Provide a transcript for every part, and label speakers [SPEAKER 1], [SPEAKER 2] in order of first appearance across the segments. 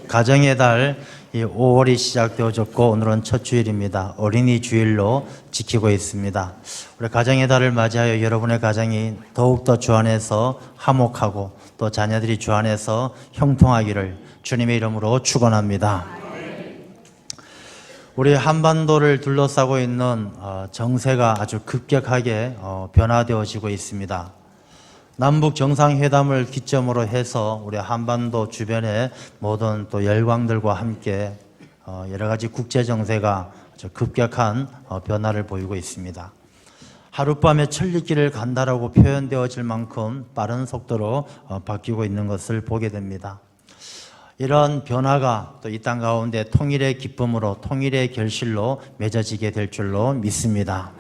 [SPEAKER 1] 가정의 달 5월이 시작되어졌고 오늘은 첫 주일입니다. 어린이 주일로 지키고 있습니다. 우리 가정의 달을 맞이하여 여러분의 가정이 더욱더 주 안에서 화목하고 또 자녀들이 주 안에서 형통하기를 주님의 이름으로 축원합니다. 우리 한반도를 둘러싸고 있는 정세가 아주 급격하게 변화되어지고 있습니다. 남북 정상회담을 기점으로 해서 우리 한반도 주변의 모든 또 열강들과 함께 여러 가지 국제 정세가 아주 급격한 변화를 보이고 있습니다. 하룻밤에 천리길을 간다라고 표현되어질 만큼 빠른 속도로 바뀌고 있는 것을 보게 됩니다. 이런 변화가 또 이 땅 가운데 통일의 기쁨으로 통일의 결실로 맺어지게 될 줄로 믿습니다.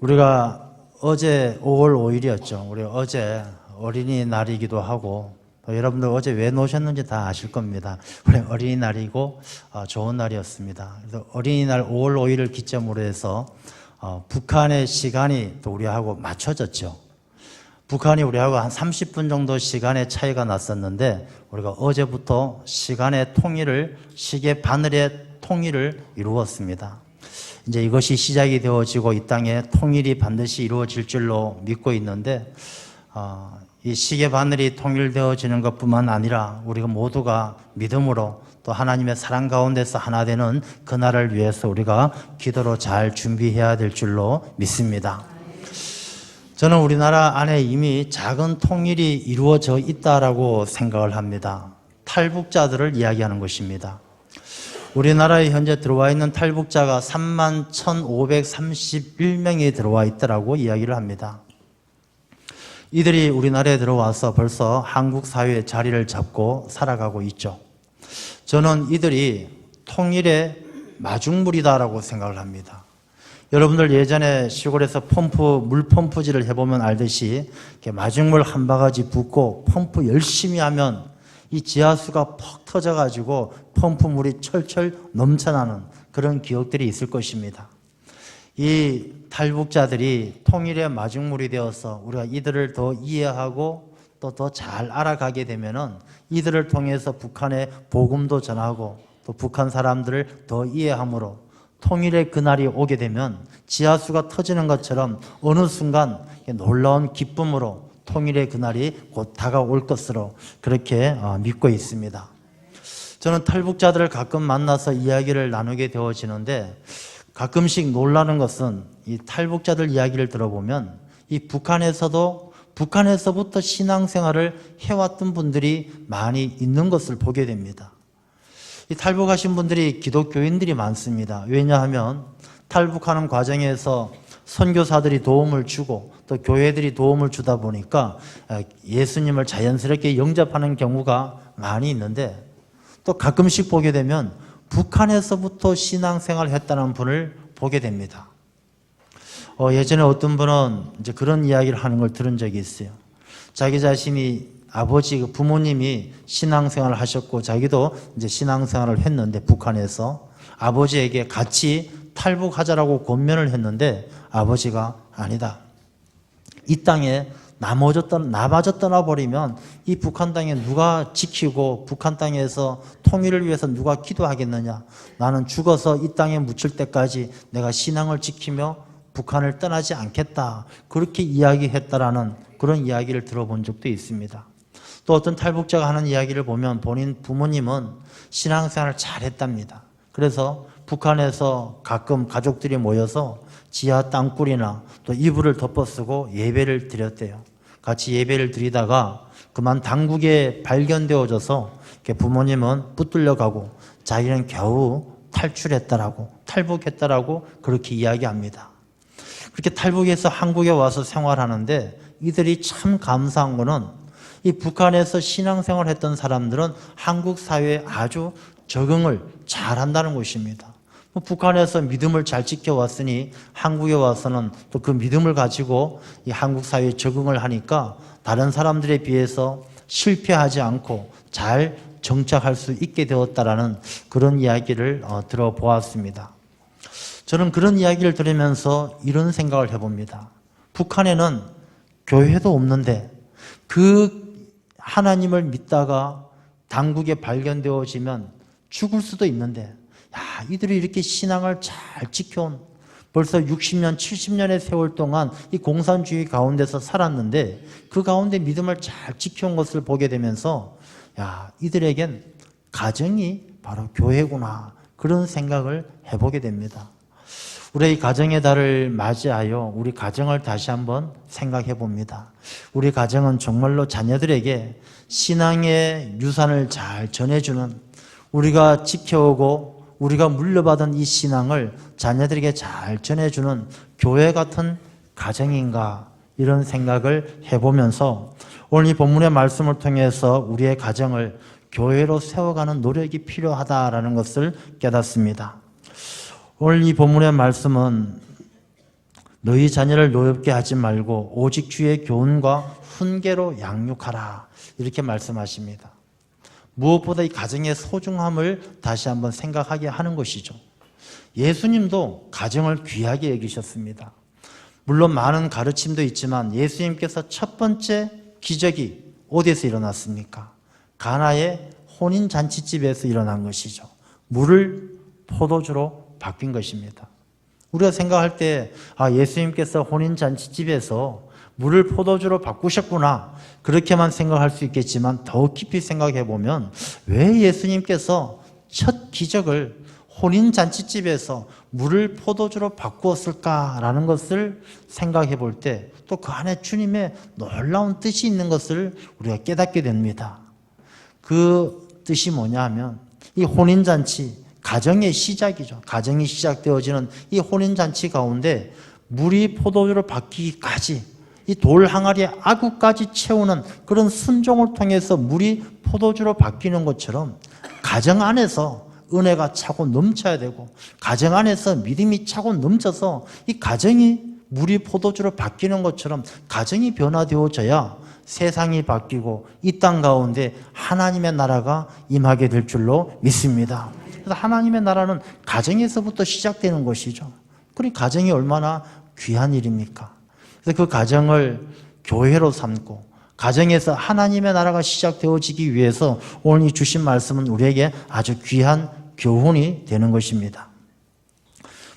[SPEAKER 1] 우리가 어제 5월 5일이었죠. 우리 어제 어린이날이기도 하고 또 여러분들 어제 왜 노셨는지 다 아실 겁니다. 우리 어린이날이고 좋은 날이었습니다. 그래서 어린이날 5월 5일을 기점으로 해서 북한의 시간이 또 우리하고 맞춰졌죠. 북한이 우리하고 한 30분 정도 시간의 차이가 났었는데 우리가 어제부터 시간의 통일을 시계 바늘의 통일을 이루었습니다. 이제 이것이 시작이 되어지고 이 땅에 통일이 반드시 이루어질 줄로 믿고 있는데 이 시계 바늘이 통일되어지는 것뿐만 아니라 우리가 모두가 믿음으로 또 하나님의 사랑 가운데서 하나 되는 그날을 위해서 우리가 기도로 잘 준비해야 될 줄로 믿습니다. 저는 우리나라 안에 이미 작은 통일이 이루어져 있다라고 생각을 합니다. 탈북자들을 이야기하는 것입니다. 우리나라에 현재 들어와 있는 탈북자가 31,531명이 들어와 있다라고 이야기를 합니다. 이들이 우리나라에 들어와서 벌써 한국 사회의 자리를 잡고 살아가고 있죠. 저는 이들이 통일의 마중물이다라고 생각을 합니다. 여러분들 예전에 시골에서 물펌프질을 해보면 알듯이 이렇게 마중물 한 바가지 붓고 펌프 열심히 하면 이 지하수가 퍽 터져가지고 펌프물이 철철 넘쳐나는 그런 기억들이 있을 것입니다. 이 탈북자들이 통일의 마중물이 되어서 우리가 이들을 더 이해하고 또 더 잘 알아가게 되면은 이들을 통해서 북한의 복음도 전하고 또 북한 사람들을 더 이해함으로 통일의 그날이 오게 되면 지하수가 터지는 것처럼 어느 순간 놀라운 기쁨으로 통일의 그날이 곧 다가올 것으로 그렇게 믿고 있습니다. 저는 탈북자들을 가끔 만나서 이야기를 나누게 되어지는데 가끔씩 놀라는 것은 이 탈북자들 이야기를 들어보면 이 북한에서부터 신앙생활을 해왔던 분들이 많이 있는 것을 보게 됩니다. 이 탈북하신 분들이 기독교인들이 많습니다. 왜냐하면 탈북하는 과정에서 선교사들이 도움을 주고 또 교회들이 도움을 주다 보니까 예수님을 자연스럽게 영접하는 경우가 많이 있는데 또 가끔씩 보게 되면 북한에서부터 신앙생활을 했다는 분을 보게 됩니다. 예전에 어떤 분은 이제 그런 이야기를 하는 걸 들은 적이 있어요. 자기 자신이 부모님이 신앙생활을 하셨고 자기도 이제 신앙생활을 했는데 북한에서 아버지에게 같이 탈북하자라고 권면을 했는데 아버지가 아니다. 이 땅에 나마저 떠나버리면 이 북한 땅에 누가 지키고 북한 땅에서 통일을 위해서 누가 기도하겠느냐. 나는 죽어서 이 땅에 묻힐 때까지 내가 신앙을 지키며 북한을 떠나지 않겠다. 그렇게 이야기했다라는 그런 이야기를 들어본 적도 있습니다. 또 어떤 탈북자가 하는 이야기를 보면 본인 부모님은 신앙생활을 잘했답니다. 그래서 북한에서 가끔 가족들이 모여서 지하 땅굴이나 또 이불을 덮어쓰고 예배를 드렸대요. 같이 예배를 드리다가 그만 당국에 발견되어져서 부모님은 붙들려가고 자기는 겨우 탈북했다라고 그렇게 이야기합니다. 그렇게 탈북해서 한국에 와서 생활하는데 이들이 참 감사한 거는 이 북한에서 신앙생활을 했던 사람들은 한국 사회에 아주 적응을 잘 한다는 것입니다. 북한에서 믿음을 잘 지켜왔으니 한국에 와서는 또 그 믿음을 가지고 이 한국 사회에 적응을 하니까 다른 사람들에 비해서 실패하지 않고 잘 정착할 수 있게 되었다라는 그런 이야기를 들어보았습니다. 저는 그런 이야기를 들으면서 이런 생각을 해봅니다. 북한에는 교회도 없는데 그 하나님을 믿다가 당국에 발견되어지면 죽을 수도 있는데, 야, 이들이 이렇게 신앙을 잘 지켜온, 벌써 60년, 70년의 세월 동안 이 공산주의 가운데서 살았는데 그 가운데 믿음을 잘 지켜온 것을 보게 되면서, 야, 이들에겐 가정이 바로 교회구나, 그런 생각을 해보게 됩니다. 우리 가정의 달을 맞이하여 우리 가정을 다시 한번 생각해 봅니다. 우리 가정은 정말로 자녀들에게 신앙의 유산을 잘 전해주는, 우리가 지켜오고 우리가 물려받은 이 신앙을 자녀들에게 잘 전해주는 교회 같은 가정인가, 이런 생각을 해보면서 오늘 이 본문의 말씀을 통해서 우리의 가정을 교회로 세워가는 노력이 필요하다라는 것을 깨닫습니다. 오늘 이 본문의 말씀은 너희 자녀를 노엽게 하지 말고 오직 주의 교훈과 훈계로 양육하라, 이렇게 말씀하십니다. 무엇보다 이 가정의 소중함을 다시 한번 생각하게 하는 것이죠. 예수님도 가정을 귀하게 여기셨습니다. 물론 많은 가르침도 있지만 예수님께서 첫 번째 기적이 어디에서 일어났습니까? 가나의 혼인잔치집에서 일어난 것이죠. 물을 포도주로 바뀐 것입니다. 우리가 생각할 때, 아, 예수님께서 혼인잔치집에서 물을 포도주로 바꾸셨구나, 그렇게만 생각할 수 있겠지만 더 깊이 생각해 보면 왜 예수님께서 첫 기적을 혼인잔치집에서 물을 포도주로 바꾸었을까라는 것을 생각해 볼 때 또 그 안에 주님의 놀라운 뜻이 있는 것을 우리가 깨닫게 됩니다. 그 뜻이 뭐냐 하면, 이 혼인잔치, 가정의 시작이죠. 가정이 시작되어지는 이 혼인잔치 가운데 물이 포도주로 바뀌기까지, 이 돌 항아리에 아구까지 채우는 그런 순종을 통해서 물이 포도주로 바뀌는 것처럼 가정 안에서 은혜가 차고 넘쳐야 되고, 가정 안에서 믿음이 차고 넘쳐서 이 가정이 물이 포도주로 바뀌는 것처럼 가정이 변화되어져야 세상이 바뀌고 이 땅 가운데 하나님의 나라가 임하게 될 줄로 믿습니다. 그래서 하나님의 나라는 가정에서부터 시작되는 것이죠. 그러니 가정이 얼마나 귀한 일입니까? 그래서 그 가정을 교회로 삼고 가정에서 하나님의 나라가 시작되어지기 위해서 오늘 이 주신 말씀은 우리에게 아주 귀한 교훈이 되는 것입니다.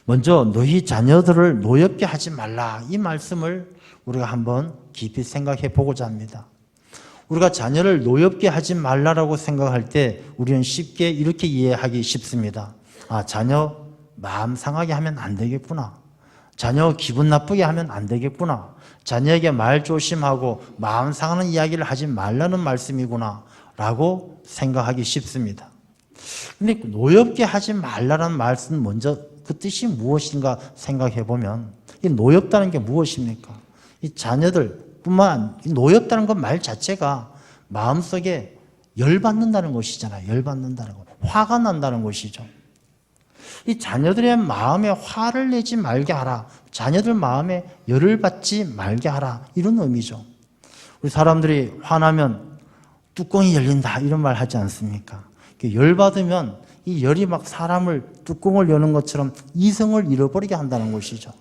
[SPEAKER 1] 먼저 너희 자녀들을 노엽게 하지 말라, 이 말씀을 우리가 한번 깊이 생각해 보고자 합니다. 우리가 자녀를 노엽게 하지 말라라고 생각할 때 우리는 쉽게 이렇게 이해하기 쉽습니다. 아, 자녀 마음 상하게 하면 안 되겠구나. 자녀 기분 나쁘게 하면 안 되겠구나. 자녀에게 말 조심하고 마음 상하는 이야기를 하지 말라는 말씀이구나 라고 생각하기 쉽습니다. 근데 노엽게 하지 말라는 말씀, 먼저 그 뜻이 무엇인가 생각해 보면, 이 노엽다는 게 무엇입니까? 이 자녀들뿐만, 노엽다는 것 말 자체가 마음속에 열받는다는 것이잖아요. 열받는다는 것, 화가 난다는 것이죠. 이 자녀들의 마음에 화를 내지 말게 하라, 자녀들 마음에 열을 받지 말게 하라, 이런 의미죠. 우리 사람들이 화나면 뚜껑이 열린다, 이런 말 하지 않습니까? 열받으면 이 열이 막 사람을 뚜껑을 여는 것처럼 이성을 잃어버리게 한다는 것이죠.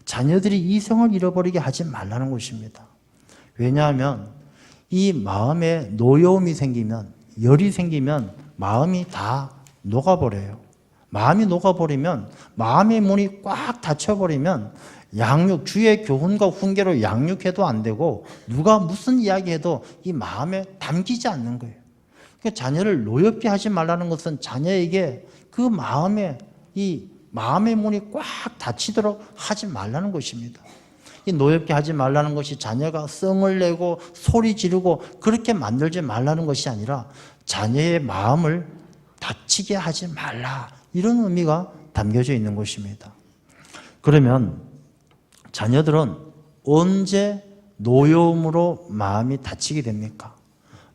[SPEAKER 1] 자녀들이 이성을 잃어버리게 하지 말라는 것입니다. 왜냐하면 이 마음에 노여움이 생기면, 열이 생기면 마음이 다 녹아버려요. 마음이 녹아버리면, 마음의 문이 꽉 닫혀버리면 양육, 주의 교훈과 훈계로 양육해도 안 되고 누가 무슨 이야기해도 이 마음에 담기지 않는 거예요. 그러니까 자녀를 노엽게 하지 말라는 것은 자녀에게 그 마음의 문이 꽉 닫히도록 하지 말라는 것입니다. 이 노엽게 하지 말라는 것이 자녀가 성을 내고 소리 지르고 그렇게 만들지 말라는 것이 아니라 자녀의 마음을 닫히게 하지 말라, 이런 의미가 담겨져 있는 것입니다. 그러면 자녀들은 언제 노여움으로 마음이 닫히게 됩니까?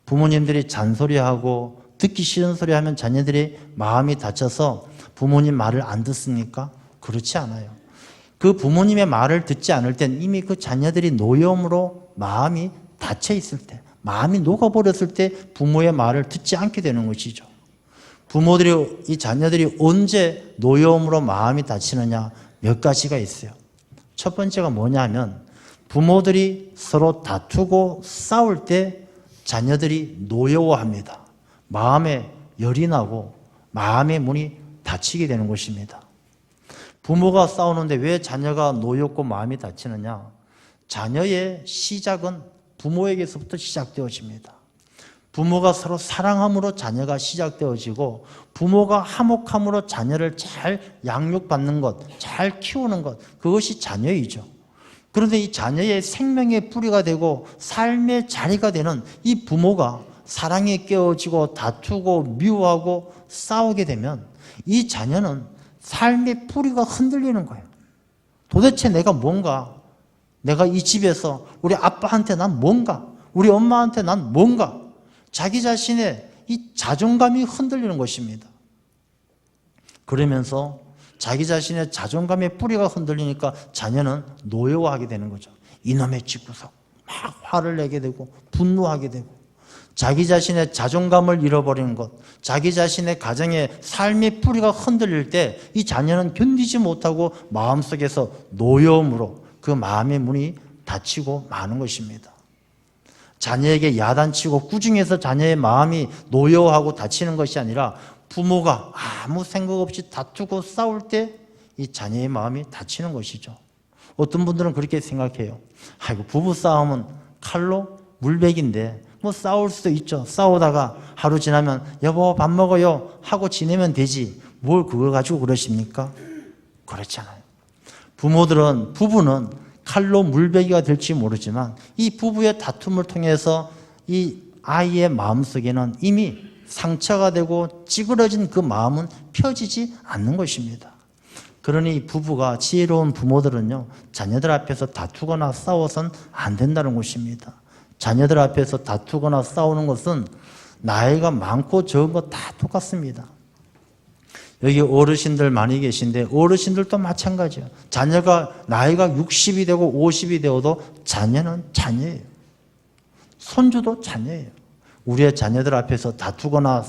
[SPEAKER 1] 부모님들이 잔소리하고 듣기 싫은 소리 하면 자녀들이 마음이 닫혀서 부모님 말을 안 듣습니까? 그렇지 않아요. 그 부모님의 말을 듣지 않을 땐 이미 그 자녀들이 노여움으로 마음이 닫혀 있을 때, 마음이 녹아버렸을 때 부모의 말을 듣지 않게 되는 것이죠. 부모들이, 이 자녀들이 언제 노여움으로 마음이 닫히느냐, 몇 가지가 있어요. 첫 번째가 뭐냐면 부모들이 서로 다투고 싸울 때 자녀들이 노여워합니다. 마음에 열이 나고 마음의 문이 닫히게 되는 것입니다. 부모가 싸우는데 왜 자녀가 놓였고 마음이 닫히느냐? 자녀의 시작은 부모에게서부터 시작되어집니다. 부모가 서로 사랑함으로 자녀가 시작되어지고 부모가 화목함으로 자녀를 잘 양육받는 것, 잘 키우는 것, 그것이 자녀이죠. 그런데 이 자녀의 생명의 뿌리가 되고 삶의 자리가 되는 이 부모가 사랑에 깨어지고 다투고 미워하고 싸우게 되면 이 자녀는 삶의 뿌리가 흔들리는 거예요. 도대체 내가 뭔가, 내가 이 집에서 우리 아빠한테 난 뭔가, 우리 엄마한테 난 뭔가, 자기 자신의 이 자존감이 흔들리는 것입니다. 그러면서 자기 자신의 자존감의 뿌리가 흔들리니까 자녀는 노여워하게 되는 거죠. 이놈의 집구석, 막 화를 내게 되고 분노하게 되고 자기 자신의 자존감을 잃어버리는 것, 자기 자신의 가정의 삶의 뿌리가 흔들릴 때 이 자녀는 견디지 못하고 마음속에서 노여움으로 그 마음의 문이 닫히고 마는 것입니다. 자녀에게 야단치고 꾸중해서 자녀의 마음이 노여워하고 닫히는 것이 아니라 부모가 아무 생각 없이 다투고 싸울 때 이 자녀의 마음이 닫히는 것이죠. 어떤 분들은 그렇게 생각해요. 아이고, 부부싸움은 칼로 물베기인데 뭐 싸울 수도 있죠. 싸우다가 하루 지나면 여보 밥 먹어요 하고 지내면 되지. 뭘 그걸 가지고 그러십니까? 그렇잖아요. 부부는 칼로 물베기가 될지 모르지만 이 부부의 다툼을 통해서 이 아이의 마음속에는 이미 상처가 되고 찌그러진 그 마음은 펴지지 않는 것입니다. 그러니 부부가, 지혜로운 부모들은요, 자녀들 앞에서 다투거나 싸워서는 안 된다는 것입니다. 자녀들 앞에서 다투거나 싸우는 것은 나이가 많고 적은 거 다 똑같습니다. 여기 어르신들 많이 계신데 어르신들도 마찬가지예요. 자녀가 나이가 60이 되고 50이 되어도 자녀는 자녀예요. 손주도 자녀예요. 우리의 자녀들 앞에서 다투거나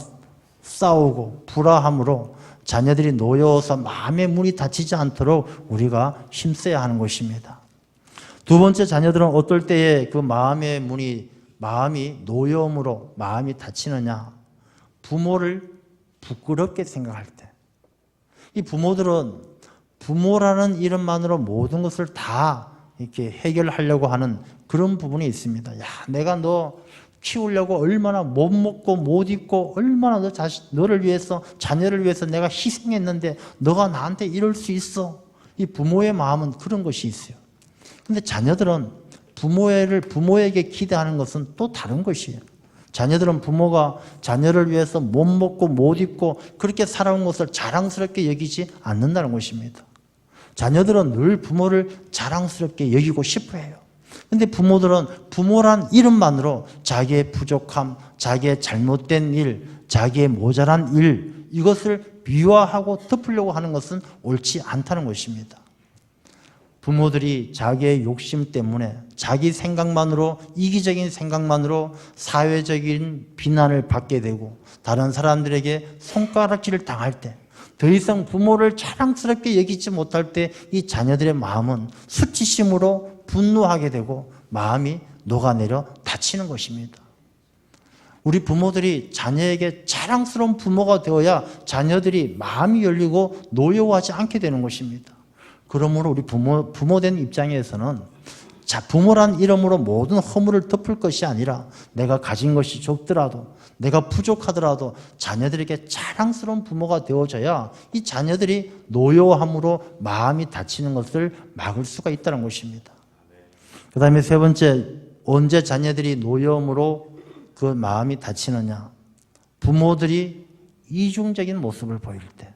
[SPEAKER 1] 싸우고 불화함으로 자녀들이 놓여서 마음의 문이 닫히지 않도록 우리가 힘써야 하는 것입니다. 두 번째, 자녀들은 어떨 때에 그 마음의 문이, 마음이 노여움으로 마음이 닫히느냐? 부모를 부끄럽게 생각할 때. 이 부모들은 부모라는 이름만으로 모든 것을 다 이렇게 해결하려고 하는 그런 부분이 있습니다. 야, 내가 너 키우려고 얼마나 못 먹고 못 입고 얼마나 너를 위해서, 자녀를 위해서 내가 희생했는데 너가 나한테 이럴 수 있어. 이 부모의 마음은 그런 것이 있어요. 근데 자녀들은 부모에게 기대하는 것은 또 다른 것이에요. 자녀들은 부모가 자녀를 위해서 못 먹고 못 입고 그렇게 살아온 것을 자랑스럽게 여기지 않는다는 것입니다. 자녀들은 늘 부모를 자랑스럽게 여기고 싶어 해요. 근데 부모들은 부모란 이름만으로 자기의 부족함, 자기의 잘못된 일, 자기의 모자란 일, 이것을 미화하고 덮으려고 하는 것은 옳지 않다는 것입니다. 부모들이 자기의 욕심 때문에 자기 생각만으로, 이기적인 생각만으로 사회적인 비난을 받게 되고 다른 사람들에게 손가락질을 당할 때, 더 이상 부모를 자랑스럽게 여기지 못할 때 이 자녀들의 마음은 수치심으로 분노하게 되고 마음이 녹아내려 다치는 것입니다. 우리 부모들이 자녀에게 자랑스러운 부모가 되어야 자녀들이 마음이 열리고 노여워하지 않게 되는 것입니다. 그러므로 우리 부모된 입장에서는 부모란 이름으로 모든 허물을 덮을 것이 아니라 내가 가진 것이 적더라도, 내가 부족하더라도 자녀들에게 자랑스러운 부모가 되어져야 이 자녀들이 노여워함으로 마음이 다치는 것을 막을 수가 있다는 것입니다. 그 다음에 세 번째, 언제 자녀들이 노여움으로 그 마음이 다치느냐? 부모들이 이중적인 모습을 보일 때.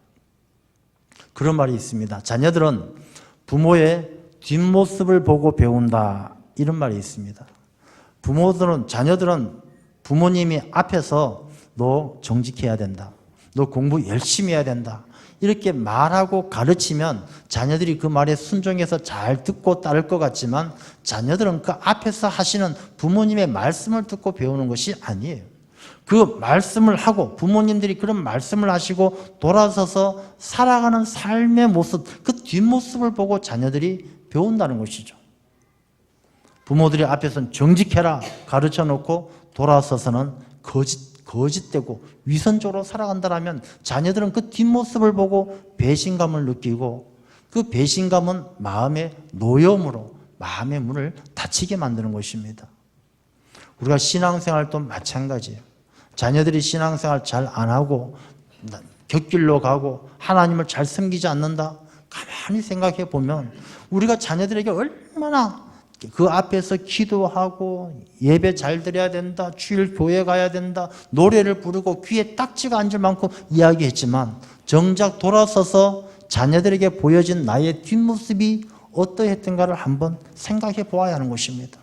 [SPEAKER 1] 그런 말이 있습니다. 자녀들은 부모의 뒷모습을 보고 배운다, 이런 말이 있습니다. 자녀들은 부모님이 앞에서 너 정직해야 된다, 너 공부 열심히 해야 된다, 이렇게 말하고 가르치면 자녀들이 그 말에 순종해서 잘 듣고 따를 것 같지만 자녀들은 그 앞에서 하시는 부모님의 말씀을 듣고 배우는 것이 아니에요. 그 말씀을 하고 부모님들이 그런 말씀을 하시고 돌아서서 살아가는 삶의 모습, 그 뒷모습을 보고 자녀들이 배운다는 것이죠. 부모들이 앞에서는 정직해라 가르쳐 놓고 돌아서서는 거짓되고 위선적으로 살아간다면 자녀들은 그 뒷모습을 보고 배신감을 느끼고 그 배신감은 마음의 노여움으로 마음의 문을 닫히게 만드는 것입니다. 우리가 신앙생활도 마찬가지예요. 자녀들이 신앙생활 잘 안 하고 곁길로 가고 하나님을 잘 섬기지 않는다. 가만히 생각해 보면 우리가 자녀들에게 얼마나 그 앞에서 기도하고 예배 잘 드려야 된다, 주일 교회 가야 된다, 노래를 부르고 귀에 딱지가 앉을 만큼 이야기했지만 정작 돌아서서 자녀들에게 보여진 나의 뒷모습이 어떠했던가를 한번 생각해 보아야 하는 것입니다.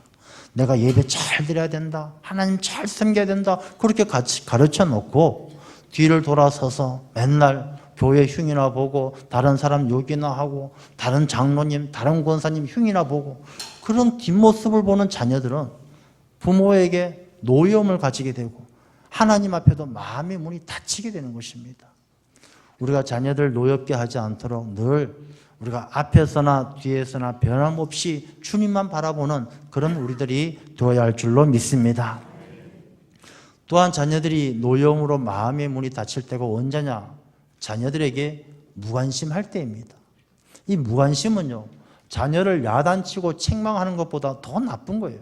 [SPEAKER 1] 내가 예배 잘 드려야 된다, 하나님 잘 섬겨야 된다, 그렇게 같이 가르쳐 놓고 뒤를 돌아서서 맨날 교회 흉이나 보고 다른 사람 욕이나 하고 다른 장로님, 다른 권사님 흉이나 보고 그런 뒷모습을 보는 자녀들은 부모에게 노여움을 가지게 되고 하나님 앞에도 마음의 문이 닫히게 되는 것입니다. 우리가 자녀들 노엽게 하지 않도록 늘 우리가 앞에서나 뒤에서나 변함없이 주님만 바라보는 그런 우리들이 되어야 할 줄로 믿습니다. 또한 자녀들이 노여움으로 마음의 문이 닫힐 때가 언제냐? 자녀들에게 무관심할 때입니다. 이 무관심은요, 자녀를 야단치고 책망하는 것보다 더 나쁜 거예요.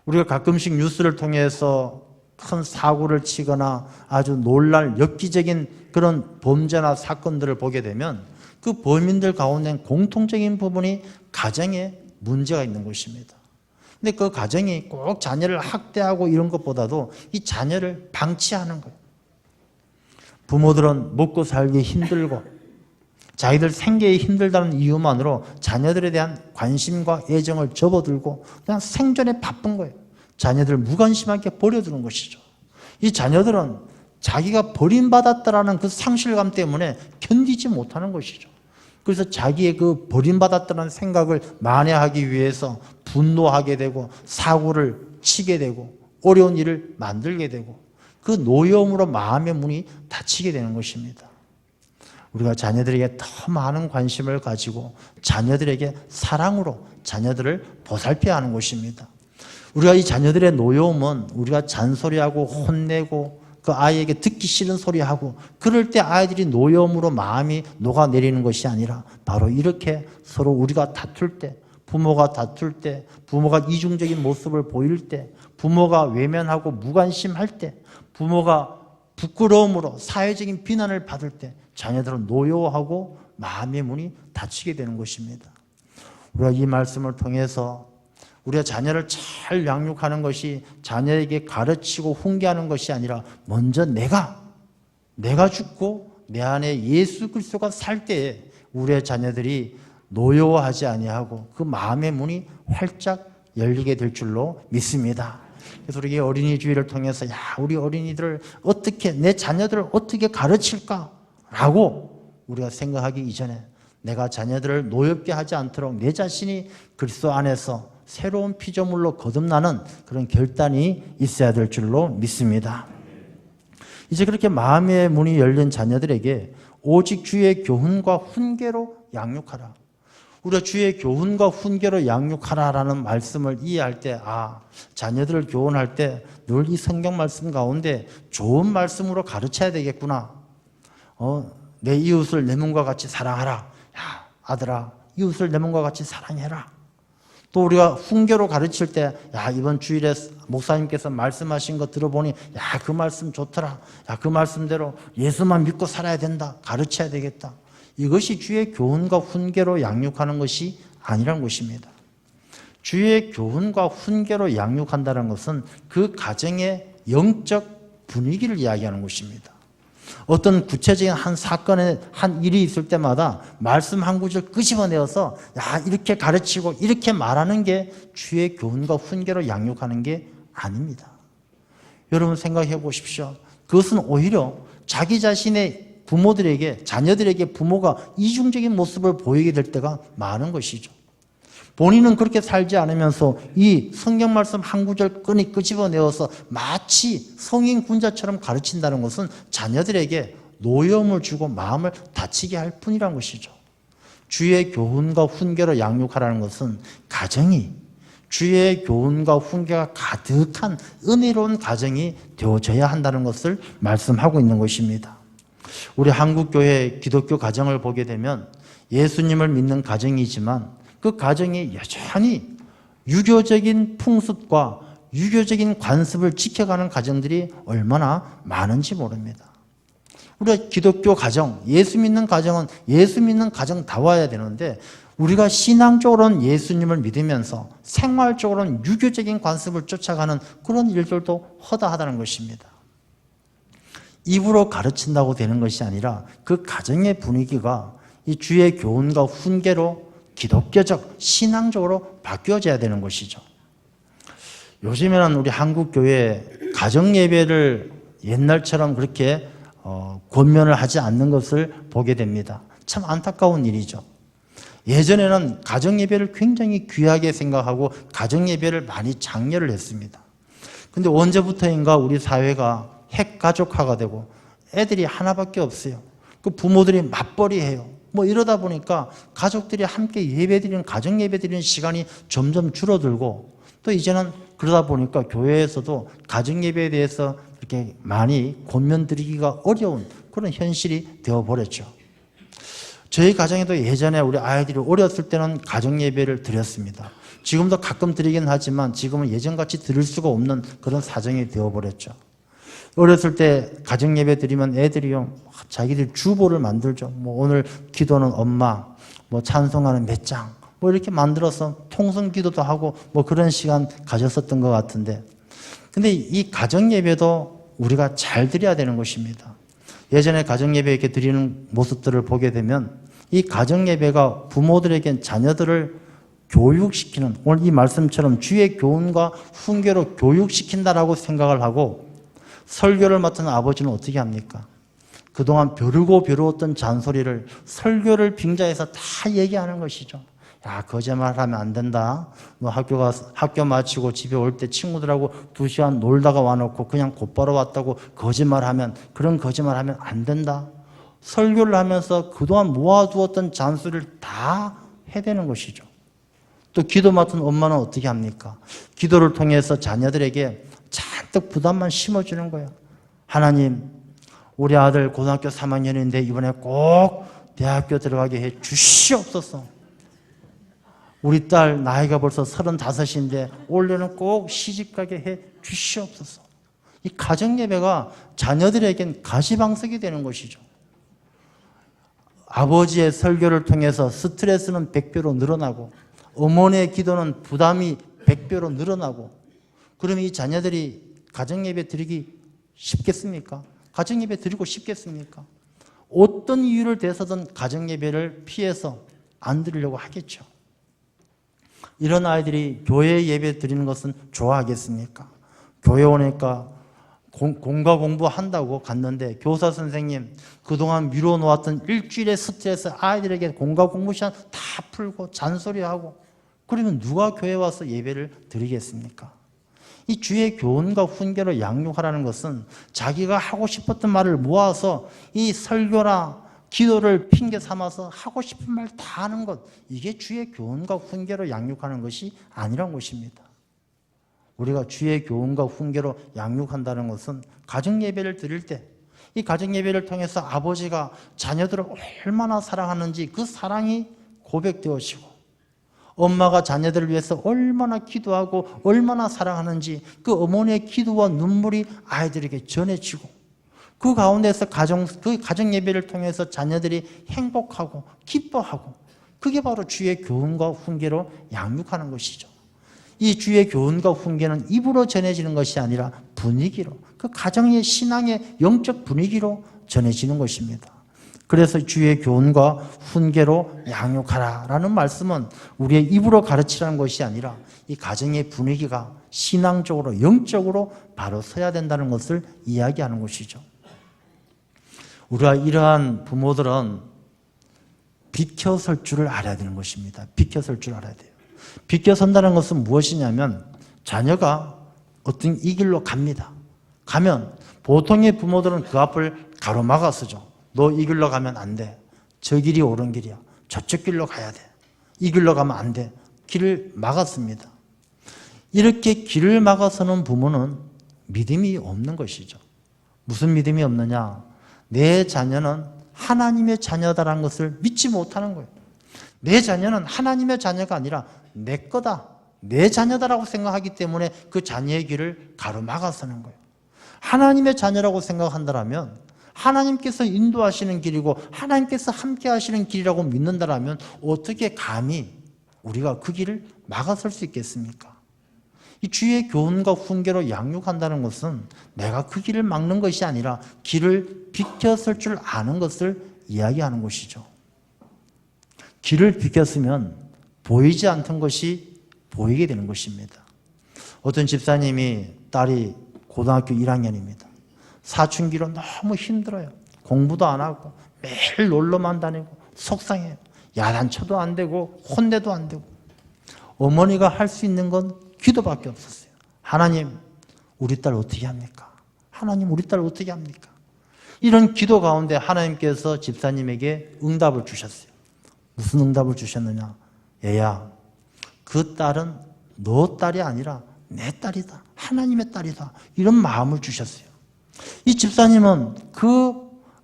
[SPEAKER 1] 우리가 가끔씩 뉴스를 통해서 큰 사고를 치거나 아주 놀랄 엽기적인 그런 범죄나 사건들을 보게 되면 그 범인들 가운데 공통적인 부분이 가정에 문제가 있는 것입니다. 근데 그 가정이 꼭 자녀를 학대하고 이런 것보다도 이 자녀를 방치하는 거예요. 부모들은 먹고 살기 힘들고 자기들 생계에 힘들다는 이유만으로 자녀들에 대한 관심과 애정을 접어들고 그냥 생존에 바쁜 거예요. 자녀들을 무관심하게 버려두는 것이죠. 이 자녀들은 자기가 버림받았다라는 그 상실감 때문에 견디지 못하는 것이죠. 그래서 자기의 그 버림받았다는 생각을 만회하기 위해서 분노하게 되고 사고를 치게 되고 어려운 일을 만들게 되고 그 노여움으로 마음의 문이 닫히게 되는 것입니다. 우리가 자녀들에게 더 많은 관심을 가지고 자녀들에게 사랑으로 자녀들을 보살펴야 하는 것입니다. 우리가 이 자녀들의 노여움은 우리가 잔소리하고 혼내고 그 아이에게 듣기 싫은 소리하고 그럴 때 아이들이 노여움으로 마음이 녹아내리는 것이 아니라 바로 이렇게 서로 우리가 다툴 때, 부모가 다툴 때, 부모가 이중적인 모습을 보일 때, 부모가 외면하고 무관심할 때, 부모가 부끄러움으로 사회적인 비난을 받을 때 자녀들은 노여워하고 마음의 문이 닫히게 되는 것입니다. 우리가 이 말씀을 통해서 우리가 자녀를 잘 양육하는 것이 자녀에게 가르치고 훈계하는 것이 아니라 먼저 내가 죽고 내 안에 예수 그리스도가 살 때에 우리의 자녀들이 노여워하지 아니하고 그 마음의 문이 활짝 열리게 될 줄로 믿습니다. 그래서 우리 어린이 주일을 통해서 우리 어린이들을 어떻게 내 자녀들을 어떻게 가르칠까라고 우리가 생각하기 이전에 내가 자녀들을 노엽게 하지 않도록 내 자신이 그리스도 안에서 새로운 피조물로 거듭나는 그런 결단이 있어야 될 줄로 믿습니다. 이제 그렇게 마음의 문이 열린 자녀들에게 오직 주의 교훈과 훈계로 양육하라. 우리가 주의 교훈과 훈계로 양육하라라는 말씀을 이해할 때 자녀들을 교훈할 때 늘 이 성경 말씀 가운데 좋은 말씀으로 가르쳐야 되겠구나. 내 이웃을 내 몸과 같이 사랑하라. 아들아, 이웃을 내 몸과 같이 사랑해라. 또 우리가 훈계로 가르칠 때 이번 주일에 목사님께서 말씀하신 거 들어보니 그 말씀 좋더라. 그 말씀대로 예수만 믿고 살아야 된다. 가르쳐야 되겠다. 이것이 주의 교훈과 훈계로 양육하는 것이 아니라는 것입니다. 주의 교훈과 훈계로 양육한다는 것은 그 가정의 영적 분위기를 이야기하는 것입니다. 어떤 구체적인 한 사건에 한 일이 있을 때마다 말씀 한 구절 끄집어내어서 이렇게 가르치고 이렇게 말하는 게 주의 교훈과 훈계로 양육하는 게 아닙니다. 여러분 생각해 보십시오. 그것은 오히려 자기 자신의 부모들에게, 자녀들에게 부모가 이중적인 모습을 보이게 될 때가 많은 것이죠. 본인은 그렇게 살지 않으면서 이 성경 말씀 한 구절 끄집어내어서 마치 성인 군자처럼 가르친다는 것은 자녀들에게 노여움을 주고 마음을 다치게 할 뿐이라는 것이죠. 주의 교훈과 훈계로 양육하라는 것은 가정이 주의 교훈과 훈계가 가득한 은혜로운 가정이 되어져야 한다는 것을 말씀하고 있는 것입니다. 우리 한국교회 기독교 가정을 보게 되면 예수님을 믿는 가정이지만 그 가정이 여전히 유교적인 풍습과 유교적인 관습을 지켜가는 가정들이 얼마나 많은지 모릅니다. 우리가 기독교 가정, 예수 믿는 가정은 예수 믿는 가정다워야 되는데 우리가 신앙적으로는 예수님을 믿으면서 생활적으로는 유교적인 관습을 쫓아가는 그런 일들도 허다하다는 것입니다. 입으로 가르친다고 되는 것이 아니라 그 가정의 분위기가 이 주의 교훈과 훈계로 기독교적, 신앙적으로 바뀌어져야 되는 것이죠. 요즘에는 우리 한국교회 가정예배를 옛날처럼 그렇게 권면을 하지 않는 것을 보게 됩니다. 참 안타까운 일이죠. 예전에는 가정예배를 굉장히 귀하게 생각하고 가정예배를 많이 장려를 했습니다. 근데 언제부터인가 우리 사회가 핵가족화가 되고 애들이 하나밖에 없어요. 그 부모들이 맞벌이해요. 뭐 이러다 보니까 가족들이 함께 예배드리는 가정예배드리는 시간이 점점 줄어들고 또 이제는 그러다 보니까 교회에서도 가정예배에 대해서 이렇게 많이 권면드리기가 어려운 그런 현실이 되어버렸죠. 저희 가정에도 예전에 우리 아이들이 어렸을 때는 가정예배를 드렸습니다. 지금도 가끔 드리긴 하지만 지금은 예전같이 드릴 수가 없는 그런 사정이 되어버렸죠. 어렸을 때 가정예배 드리면 애들이요, 자기들 주보를 만들죠. 뭐 오늘 기도는 엄마, 뭐 찬송하는 몇 장, 뭐 이렇게 만들어서 통성 기도도 하고 뭐 그런 시간 가졌었던 것 같은데. 근데 이 가정예배도 우리가 잘 드려야 되는 것입니다. 예전에 가정예배 이렇게 드리는 모습들을 보게 되면 이 가정예배가 부모들에겐 자녀들을 교육시키는, 오늘 이 말씀처럼 주의 교훈과 훈계로 교육시킨다라고 생각을 하고 설교를 맡은 아버지는 어떻게 합니까? 그동안 벼르고 잔소리를 설교를 빙자해서 다 얘기하는 것이죠. 야, 거짓말하면 안 된다. 너 학교 마치고 집에 올 때 친구들하고 2시간 놀다가 와놓고 그냥 곧바로 왔다고 거짓말하면, 그런 거짓말하면 안 된다. 설교를 하면서 그동안 모아두었던 잔소리를 다 해대는 것이죠. 또 기도 맡은 엄마는 어떻게 합니까? 기도를 통해서 자녀들에게 잔뜩 부담만 심어주는 거예요. 하나님, 우리 아들 고등학교 3학년인데 이번에 꼭 대학교 들어가게 해 주시옵소서. 우리 딸 나이가 벌써 35인데 올해는 꼭 시집가게 해 주시옵소서. 이 가정예배가 자녀들에겐 가시방석이 되는 것이죠. 아버지의 설교를 통해서 스트레스는 100배로 늘어나고 어머니의 기도는 부담이 100배로 늘어나고, 그러면 이 자녀들이 가정예배 드리기 쉽겠습니까? 가정예배 드리고 싶겠습니까? 어떤 이유를 대서든 가정예배를 피해서 안 드리려고 하겠죠. 이런 아이들이 교회 예배 드리는 것은 좋아하겠습니까? 교회 오니까 공과 공부한다고 갔는데 교사 선생님 그동안 미뤄놓았던 일주일의 스트레스 아이들에게 공과 공부 시간 다 풀고 잔소리하고, 그러면 누가 교회 와서 예배를 드리겠습니까? 이 주의 교훈과 훈계로 양육하라는 것은 자기가 하고 싶었던 말을 모아서 이 설교나 기도를 핑계 삼아서 하고 싶은 말 다 하는 것, 이게 주의 교훈과 훈계로 양육하는 것이 아니란 것입니다. 우리가 주의 교훈과 훈계로 양육한다는 것은 가정예배를 드릴 때 이 가정예배를 통해서 아버지가 자녀들을 얼마나 사랑하는지 그 사랑이 고백되어지고, 엄마가 자녀들을 위해서 얼마나 기도하고 얼마나 사랑하는지 그 어머니의 기도와 눈물이 아이들에게 전해지고, 그 가운데서 그 가정 예배를 통해서 자녀들이 행복하고 기뻐하고, 그게 바로 주의 교훈과 훈계로 양육하는 것이죠. 이 주의 교훈과 훈계는 입으로 전해지는 것이 아니라 분위기로, 그 가정의 신앙의 영적 분위기로 전해지는 것입니다. 그래서 주의 교훈과 훈계로 양육하라라는 말씀은 우리의 입으로 가르치라는 것이 아니라 이 가정의 분위기가 신앙적으로 영적으로 바로 서야 된다는 것을 이야기하는 것이죠. 우리가 이러한 부모들은 비켜설 줄을 알아야 되는 것입니다. 비켜설 줄 알아야 돼요. 비켜선다는 것은 무엇이냐면 자녀가 어떤 이 길로 갑니다. 가면 보통의 부모들은 그 앞을 가로막아서죠. 너 이 길로 가면 안 돼. 저 길이 옳은 길이야. 저쪽 길로 가야 돼. 이 길로 가면 안 돼. 길을 막았습니다. 이렇게 길을 막아서는 부모는 믿음이 없는 것이죠. 무슨 믿음이 없느냐? 내 자녀는 하나님의 자녀다라는 것을 믿지 못하는 거예요. 내 자녀는 하나님의 자녀가 아니라 내 거다, 내 자녀다라고 생각하기 때문에 그 자녀의 길을 가로막아서는 거예요. 하나님의 자녀라고 생각한다면, 하나님께서 인도하시는 길이고 하나님께서 함께 하시는 길이라고 믿는다면 어떻게 감히 우리가 그 길을 막아설 수 있겠습니까? 이 주의 교훈과 훈계로 양육한다는 것은 내가 그 길을 막는 것이 아니라 길을 비켜설 줄 아는 것을 이야기하는 것이죠. 길을 비켰으면 보이지 않던 것이 보이게 되는 것입니다. 어떤 집사님이 딸이 고등학교 1학년입니다. 사춘기로 너무 힘들어요. 공부도 안 하고 매일 놀러만 다니고 속상해요. 야단쳐도 안 되고 혼내도 안 되고. 어머니가 할 수 있는 건 기도밖에 없었어요. 하나님, 우리 딸 어떻게 합니까? 하나님, 우리 딸 어떻게 합니까? 이런 기도 가운데 하나님께서 집사님에게 응답을 주셨어요. 무슨 응답을 주셨느냐? 얘야, 그 딸은 너 딸이 아니라 내 딸이다. 하나님의 딸이다. 이런 마음을 주셨어요. 이 집사님은 그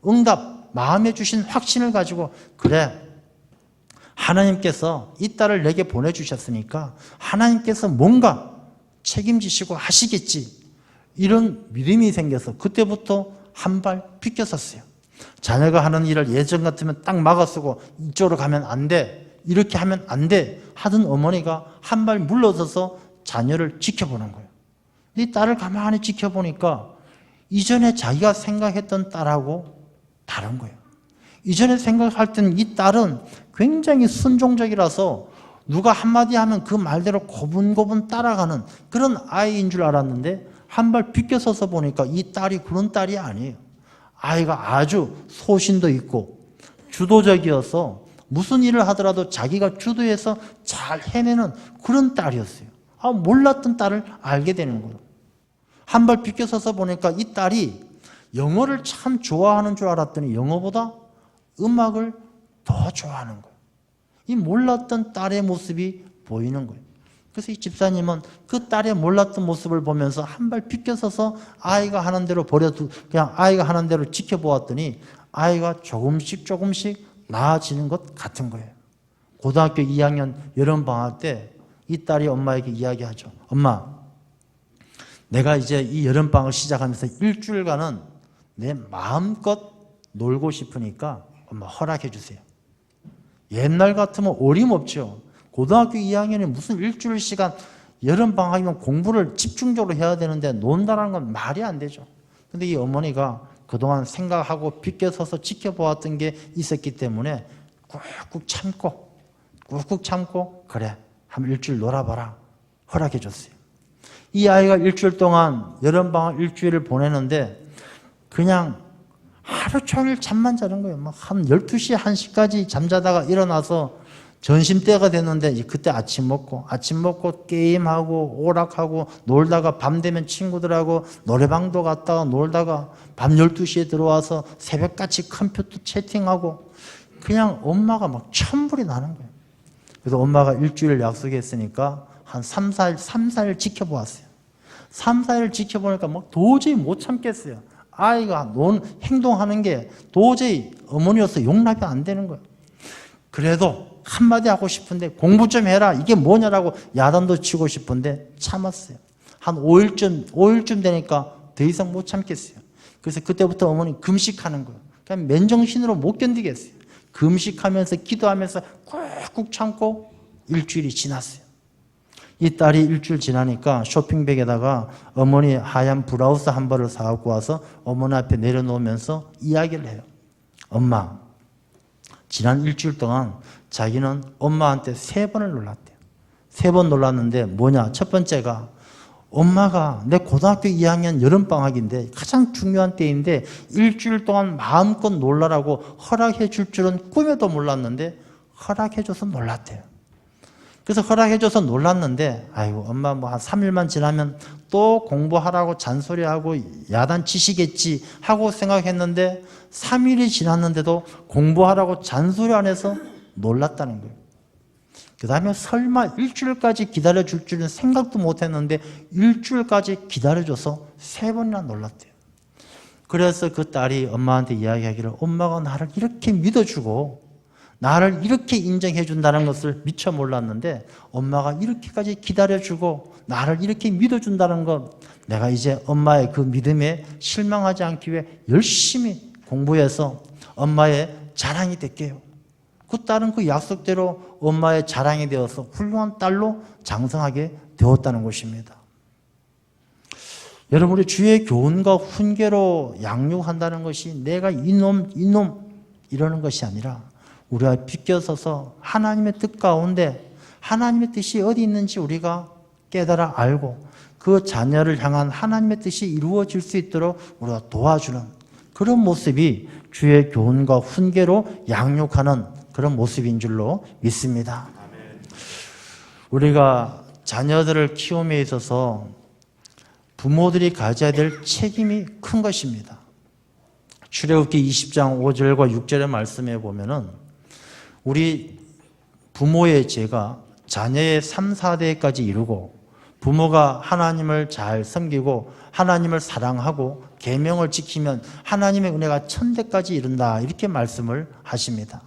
[SPEAKER 1] 응답, 마음에 주신 확신을 가지고, 그래, 하나님께서 이 딸을 내게 보내주셨으니까 하나님께서 뭔가 책임지시고 하시겠지, 이런 믿음이 생겨서 그때부터 한 발 비껴섰어요. 자녀가 하는 일을 예전 같으면 딱 막아서고 이쪽으로 가면 안 돼, 이렇게 하면 안 돼 하던 어머니가 한 발 물러서서 자녀를 지켜보는 거예요. 이 딸을 가만히 지켜보니까 이전에 자기가 생각했던 딸하고 다른 거예요. 이전에 생각할 때는 이 딸은 굉장히 순종적이라서 누가 한마디 하면 그 말대로 고분고분 따라가는 그런 아이인 줄 알았는데 한 발 비껴서서 보니까 이 딸이 그런 딸이 아니에요. 아이가 아주 소신도 있고 주도적이어서 무슨 일을 하더라도 자기가 주도해서 잘 해내는 그런 딸이었어요. 몰랐던 딸을 알게 되는 거예요. 한 발 비껴서서 보니까 이 딸이 영어를 참 좋아하는 줄 알았더니 영어보다 음악을 더 좋아하는 거예요. 이 몰랐던 딸의 모습이 보이는 거예요. 그래서 이 집사님은 그 딸의 몰랐던 모습을 보면서 한 발 비껴서서 아이가 하는 대로 그냥 아이가 하는 대로 지켜보았더니 아이가 조금씩 나아지는 것 같은 거예요. 고등학교 2학년 여름방학 때 이 딸이 엄마에게 이야기하죠. 엄마, 내가 이제 이 여름방학을 시작하면서 일주일간은 내 마음껏 놀고 싶으니까 엄마 허락해 주세요. 옛날 같으면 어림없죠. 고등학교 2학년이 무슨 일주일 시간, 여름방학이면 공부를 집중적으로 해야 되는데 논다라는 건 말이 안 되죠. 근데 이 어머니가 그동안 생각하고 비껴서서 지켜보았던 게 있었기 때문에 꾹꾹 참고 그래, 한번 일주일 놀아봐라 허락해 줬어요. 이 아이가 일주일 동안 여름방학 일주일을 보내는데 그냥 하루 종일 잠만 자는 거예요. 막 한 12시, 1시까지 잠자다가 일어나서 점심때가 됐는데 그때 아침 먹고 게임하고 오락하고 놀다가 밤 되면 친구들하고 노래방도 갔다가 놀다가 밤 12시에 들어와서 새벽같이 컴퓨터 채팅하고 그냥 엄마가 막 천불이 나는 거예요. 그래서 엄마가 일주일 약속했으니까 한 3, 4일 지켜보았어요. 3, 4일 지켜보니까 막 도저히 못 참겠어요. 아이가 행동하는 게 도저히 어머니로서 용납이 안 되는 거예요. 그래도 한마디 하고 싶은데 공부 좀 해라, 이게 뭐냐라고 야단도 치고 싶은데 참았어요. 한 5일쯤 되니까 더 이상 못 참겠어요. 그래서 그때부터 어머니 금식하는 거예요. 그냥 맨정신으로 못 견디겠어요. 금식하면서 기도하면서 꾹꾹 참고 일주일이 지났어요. 이 딸이 일주일 지나니까 쇼핑백에다가 어머니 하얀 브라우스 한 벌을 사갖고 와서 어머니 앞에 내려놓으면서 이야기를 해요. 엄마, 지난 일주일 동안 자기는 엄마한테 3번을 놀랐대요. 3번 놀랐는데 뭐냐? 첫 번째가 엄마가 내 고등학교 2학년 여름방학인데 가장 중요한 때인데 일주일 동안 마음껏 놀라라고 허락해 줄 줄은 꿈에도 몰랐는데 허락해줘서 놀랐대요. 그래서 허락해줘서 놀랐는데 아이고 엄마 뭐 한 3일만 지나면 또 공부하라고 잔소리하고 야단 치시겠지 하고 생각했는데 3일이 지났는데도 공부하라고 잔소리 안 해서 놀랐다는 거예요. 그 다음에 설마 일주일까지 기다려줄 줄은 생각도 못했는데 일주일까지 기다려줘서 3번이나 놀랐대요. 그래서 그 딸이 엄마한테 이야기하기를 엄마가 나를 이렇게 믿어주고 나를 이렇게 인정해 준다는 것을 미처 몰랐는데 엄마가 이렇게까지 기다려주고 나를 이렇게 믿어준다는 것, 내가 이제 엄마의 그 믿음에 실망하지 않기 위해 열심히 공부해서 엄마의 자랑이 될게요. 그 딸은 그 약속대로 엄마의 자랑이 되어서 훌륭한 딸로 장성하게 되었다는 것입니다. 여러분, 우리 주의 교훈과 훈계로 양육한다는 것이 내가 이놈 이러는 것이 아니라 우리가 비껴서서 하나님의 뜻 가운데 하나님의 뜻이 어디 있는지 우리가 깨달아 알고 그 자녀를 향한 하나님의 뜻이 이루어질 수 있도록 우리가 도와주는 그런 모습이 주의 교훈과 훈계로 양육하는 그런 모습인 줄로 믿습니다. 우리가 자녀들을 키움에 있어서 부모들이 가져야 될 책임이 큰 것입니다. 출애굽기 20장 5절과 6절의 말씀에 보면은 우리 부모의 죄가 자녀의 3, 4대까지 이루고 부모가 하나님을 잘 섬기고 하나님을 사랑하고 계명을 지키면 하나님의 은혜가 1000대까지 이른다, 이렇게 말씀을 하십니다.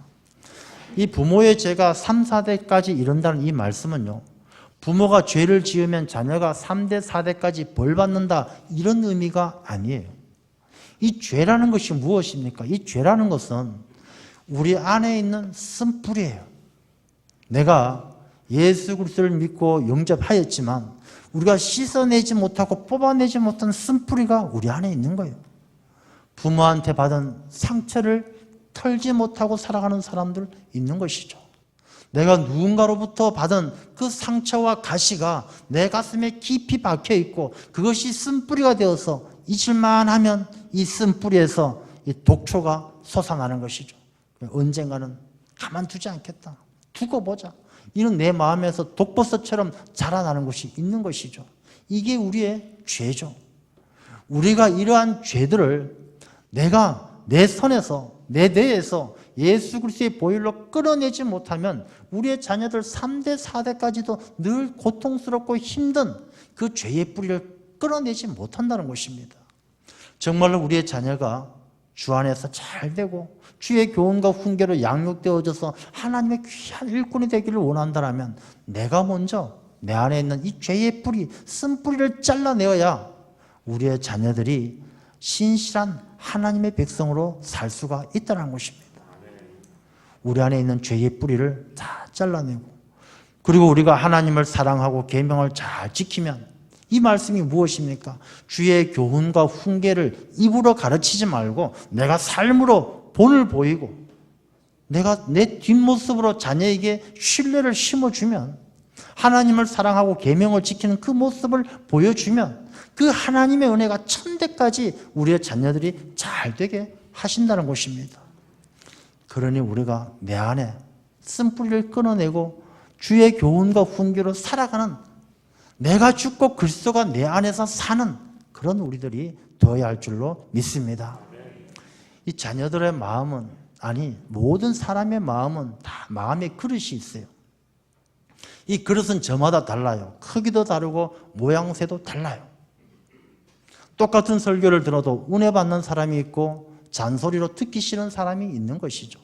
[SPEAKER 1] 이 부모의 죄가 3, 4대까지 이른다는 이 말씀은요, 부모가 죄를 지으면 자녀가 3대, 4대까지 벌 받는다, 이런 의미가 아니에요. 이 죄라는 것이 무엇입니까? 이 죄라는 것은 우리 안에 있는 쓴뿌리예요. 내가 예수 그리스도를 믿고 영접하였지만 우리가 씻어내지 못하고 뽑아내지 못한 쓴뿌리가 우리 안에 있는 거예요. 부모한테 받은 상처를 털지 못하고 살아가는 사람들 있는 것이죠. 내가 누군가로부터 받은 그 상처와 가시가 내 가슴에 깊이 박혀 있고 그것이 쓴뿌리가 되어서 잊을만 하면 이 쓴뿌리에서 이 독초가 솟아나는 것이죠. 언젠가는 가만두지 않겠다, 두고 보자, 이런 내 마음에서 독버섯처럼 자라나는 것이 있는 것이죠. 이게 우리의 죄죠. 우리가 이러한 죄들을 내가 내 손에서 내 뇌에서 예수 그리스도의 보혈로 끌어내지 못하면 우리의 자녀들 3대, 4대까지도 늘 고통스럽고 힘든 그 죄의 뿌리를 끌어내지 못한다는 것입니다. 정말로 우리의 자녀가 주 안에서 잘 되고 주의 교훈과 훈계로 양육되어져서 하나님의 귀한 일꾼이 되기를 원한다면 내가 먼저 내 안에 있는 이 죄의 뿌리, 쓴뿌리를 잘라내어야 우리의 자녀들이 신실한 하나님의 백성으로 살 수가 있다는 것입니다. 우리 안에 있는 죄의 뿌리를 다 잘라내고, 그리고 우리가 하나님을 사랑하고 계명을 잘 지키면, 이 말씀이 무엇입니까? 주의 교훈과 훈계를 입으로 가르치지 말고 내가 삶으로 본을 보이고 내가 내 뒷모습으로 자녀에게 신뢰를 심어주면, 하나님을 사랑하고 계명을 지키는 그 모습을 보여주면 그 하나님의 은혜가 1000대까지 우리의 자녀들이 잘 되게 하신다는 것입니다. 그러니 우리가 내 안에 쓴뿌리를 끊어내고 주의 교훈과 훈계로 살아가는, 내가 죽고 그리스도가 내 안에서 사는 그런 우리들이 되어야 할 줄로 믿습니다. 이 자녀들의 마음은, 아니 모든 사람의 마음은 다 마음의 그릇이 있어요. 이 그릇은 저마다 달라요. 크기도 다르고 모양새도 달라요. 똑같은 설교를 들어도 은혜 받는 사람이 있고 잔소리로 듣기 싫은 사람이 있는 것이죠.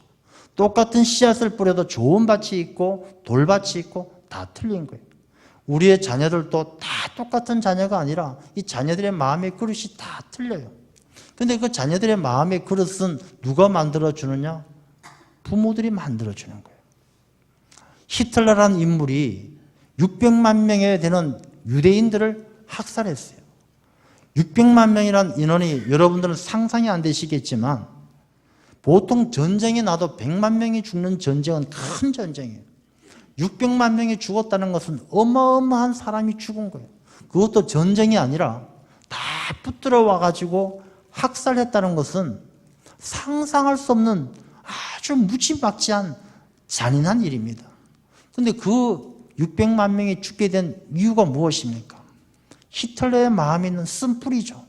[SPEAKER 1] 똑같은 씨앗을 뿌려도 좋은 밭이 있고 돌밭이 있고 다 틀린 거예요. 우리의 자녀들도 다 똑같은 자녀가 아니라 이 자녀들의 마음의 그릇이 다 틀려요. 근데 그 자녀들의 마음의 그릇은 누가 만들어주느냐? 부모들이 만들어주는 거예요. 히틀러라는 인물이 600만 명에 되는 유대인들을 학살했어요. 600만 명이라는 인원이 여러분들은 상상이 안 되시겠지만 보통 전쟁이 나도 100만 명이 죽는 전쟁은 큰 전쟁이에요. 600만 명이 죽었다는 것은 어마어마한 사람이 죽은 거예요. 그것도 전쟁이 아니라 다 붙들어 와가지고 학살했다는 것은 상상할 수 없는 아주 무지막지한 잔인한 일입니다. 그런데 그 600만 명이 죽게 된 이유가 무엇입니까? 히틀러의 마음에 있는 쓴뿌리죠.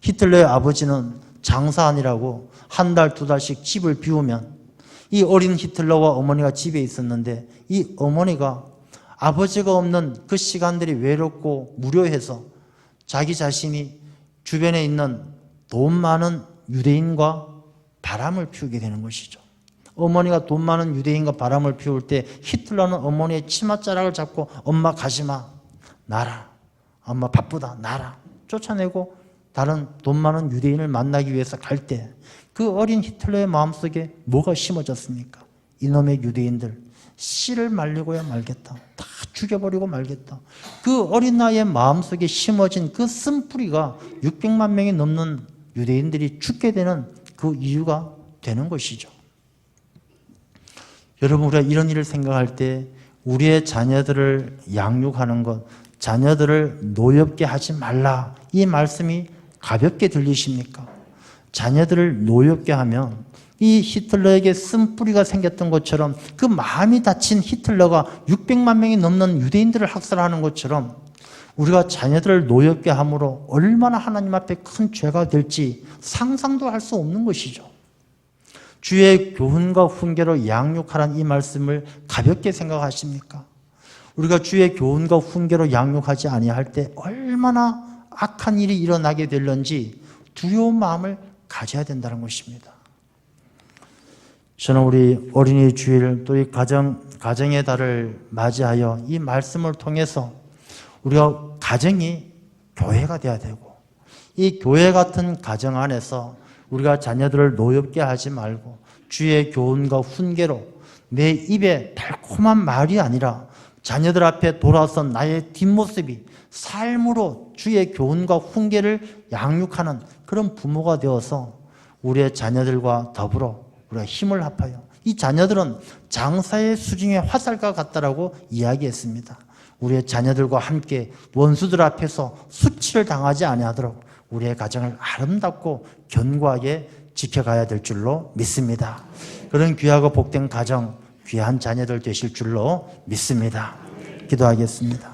[SPEAKER 1] 히틀러의 아버지는 장사하느라고 한 달, 두 달씩 집을 비우면 이 어린 히틀러와 어머니가 집에 있었는데 이 어머니가 아버지가 없는 그 시간들이 외롭고 무료해서 자기 자신이 주변에 있는 돈 많은 유대인과 바람을 피우게 되는 것이죠. 어머니가 돈 많은 유대인과 바람을 피울 때 히틀러는 어머니의 치맛자락을 잡고 엄마 가지마, 나라, 엄마 바쁘다, 나라 쫓아내고 다른 돈 많은 유대인을 만나기 위해서 갈 때 그 어린 히틀러의 마음속에 뭐가 심어졌습니까? 이놈의 유대인들 씨를 말리고야 말겠다, 다 죽여버리고 말겠다. 그 어린 나이의 마음속에 심어진 그 쓴뿌리가 600만 명이 넘는 유대인들이 죽게 되는 그 이유가 되는 것이죠. 여러분, 우리가 이런 일을 생각할 때 우리의 자녀들을 양육하는 것, 자녀들을 노엽게 하지 말라, 이 말씀이 가볍게 들리십니까? 자녀들을 노엽게 하면 이 히틀러에게 쓴뿌리가 생겼던 것처럼 그 마음이 다친 히틀러가 600만 명이 넘는 유대인들을 학살하는 것처럼 우리가 자녀들을 노엽게 함으로 얼마나 하나님 앞에 큰 죄가 될지 상상도 할 수 없는 것이죠. 주의 교훈과 훈계로 양육하라는 이 말씀을 가볍게 생각하십니까? 우리가 주의 교훈과 훈계로 양육하지 아니할 때 얼마나 악한 일이 일어나게 될런지 두려운 마음을 가져야 된다는 것입니다. 저는 우리 어린이 주일 또 이 가정의 달을 맞이하여 이 말씀을 통해서 우리가 가정이 교회가 되어야 되고 이 교회 같은 가정 안에서 우리가 자녀들을 노엽게 하지 말고 주의 교훈과 훈계로 내 입에 달콤한 말이 아니라 자녀들 앞에 돌아선 나의 뒷모습이 삶으로 주의 교훈과 훈계를 양육하는 그런 부모가 되어서 우리의 자녀들과 더불어 우리가 힘을 합하여 이 자녀들은 장사의 수중의 화살과 같다라고 이야기했습니다. 우리의 자녀들과 함께 원수들 앞에서 수치를 당하지 아니하도록 우리의 가정을 아름답고 견고하게 지켜가야 될 줄로 믿습니다. 그런 귀하고 복된 가정, 귀한 자녀들 되실 줄로 믿습니다. 기도하겠습니다.